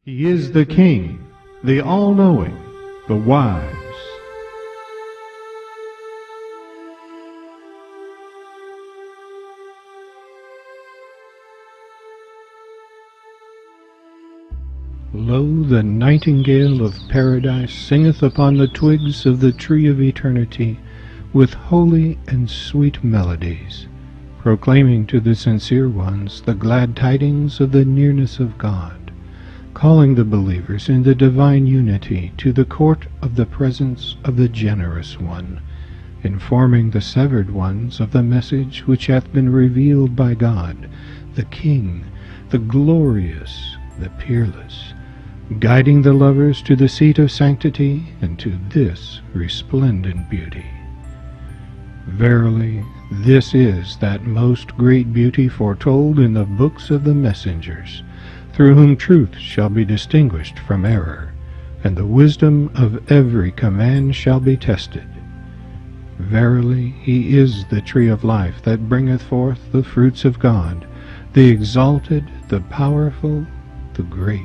He is the King, the all-knowing, the wise. Lo, the nightingale of paradise singeth upon the twigs of the tree of eternity with holy and sweet melodies, proclaiming to the sincere ones the glad tidings of the nearness of God, calling the believers in the divine unity to the court of the presence of the generous one, informing the severed ones of the message which hath been revealed by God, the King, the glorious, the peerless, guiding the lovers to the seat of sanctity and to this resplendent beauty. Verily, this is that most great beauty foretold in the books of the messengers, through whom truth shall be distinguished from error, and the wisdom of every command shall be tested. Verily, he is the tree of life that bringeth forth the fruits of God, the exalted, the powerful, the great.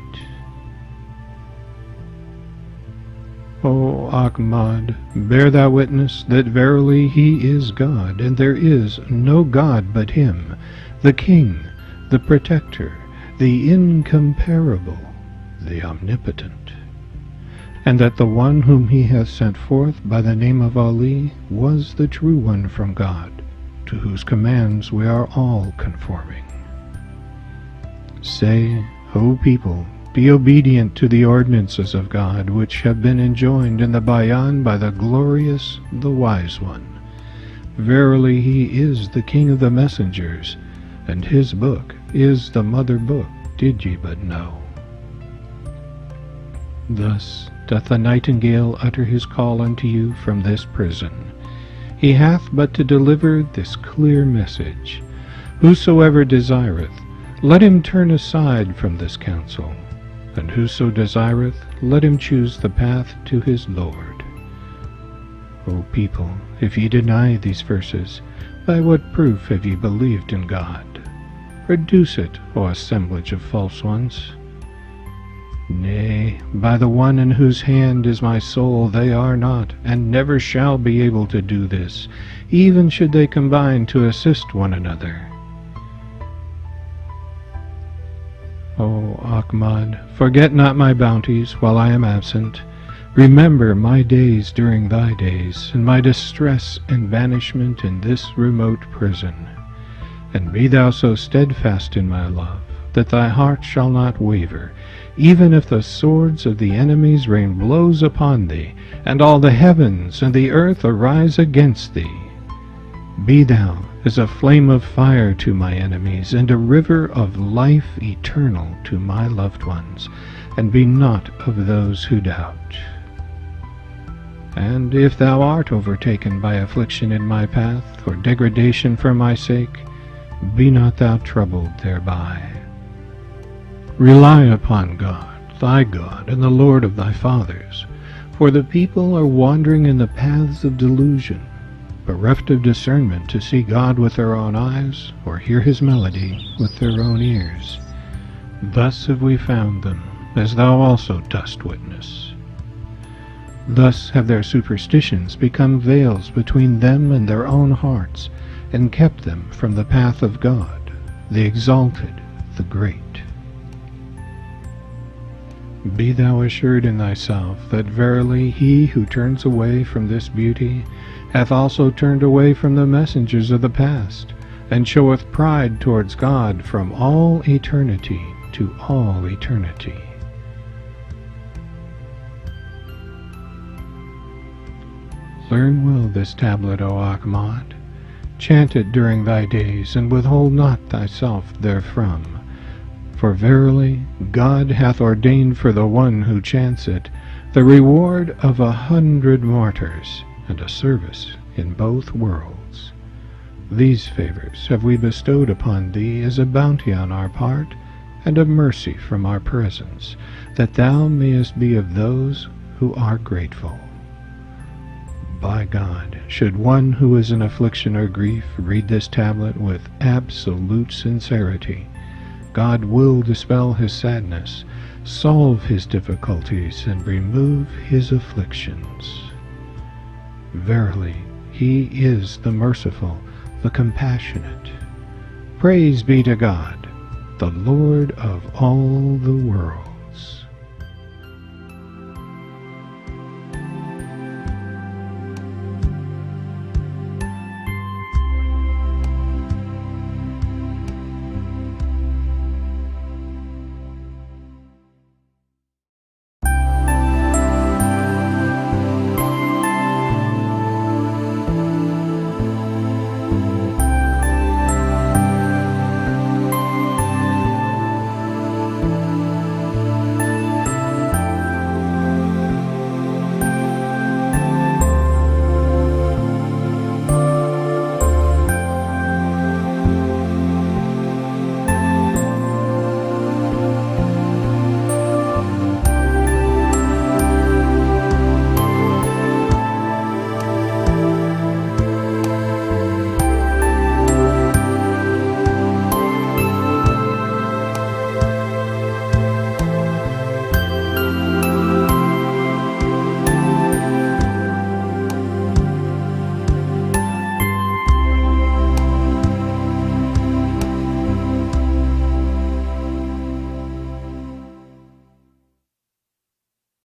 O Ahmad, bear thou witness that verily he is God, and there is no God but him, the King, the Protector, the Incomparable, the Omnipotent, and that the one whom he hath sent forth by the name of Ali was the true one from God, to whose commands we are all conforming. Say, O people, be obedient to the ordinances of God, which have been enjoined in the Bayan by the glorious, the wise one. Verily he is the King of the messengers, and his book is the mother book, did ye but know. Thus doth the nightingale utter his call unto you from this prison. He hath but to deliver this clear message. Whosoever desireth, let him turn aside from this counsel, and whoso desireth, let him choose the path to his Lord. O people, if ye deny these verses, by what proof have ye believed in God? Reduce it, O assemblage of false ones. Nay, by the one in whose hand is my soul, they are not, and never shall be able to do this, even should they combine to assist one another. O Ahmad, forget not my bounties while I am absent. Remember my days during thy days, and my distress and banishment in this remote prison. And be thou so steadfast in my love, that thy heart shall not waver, even if the swords of the enemies rain blows upon thee, and all the heavens and the earth arise against thee. Be thou as a flame of fire to my enemies, and a river of life eternal to my loved ones, and be not of those who doubt. And if thou art overtaken by affliction in my path, or degradation for my sake, be not thou troubled thereby. Rely upon God, thy God, and the Lord of thy fathers, for the people are wandering in the paths of delusion, bereft of discernment to see God with their own eyes, or hear his melody with their own ears. Thus have we found them, as thou also dost witness. Thus have their superstitions become veils between them and their own hearts, and kept them from the path of God, the exalted, the great. Be thou assured in thyself that verily he who turns away from this beauty hath also turned away from the messengers of the past, and showeth pride towards God from all eternity to all eternity. Learn well this tablet, O Ahmad. Chant it during thy days, and withhold not thyself therefrom. For verily God hath ordained for the one who chants it the reward of 100 martyrs, and a service in both worlds. These favors have we bestowed upon thee as a bounty on our part, and a mercy from our presence, that thou mayest be of those who are grateful. By God, should one who is in affliction or grief read this tablet with absolute sincerity, God will dispel his sadness, solve his difficulties, and remove his afflictions. Verily, he is the merciful, the compassionate. Praise be to God, the Lord of all the world.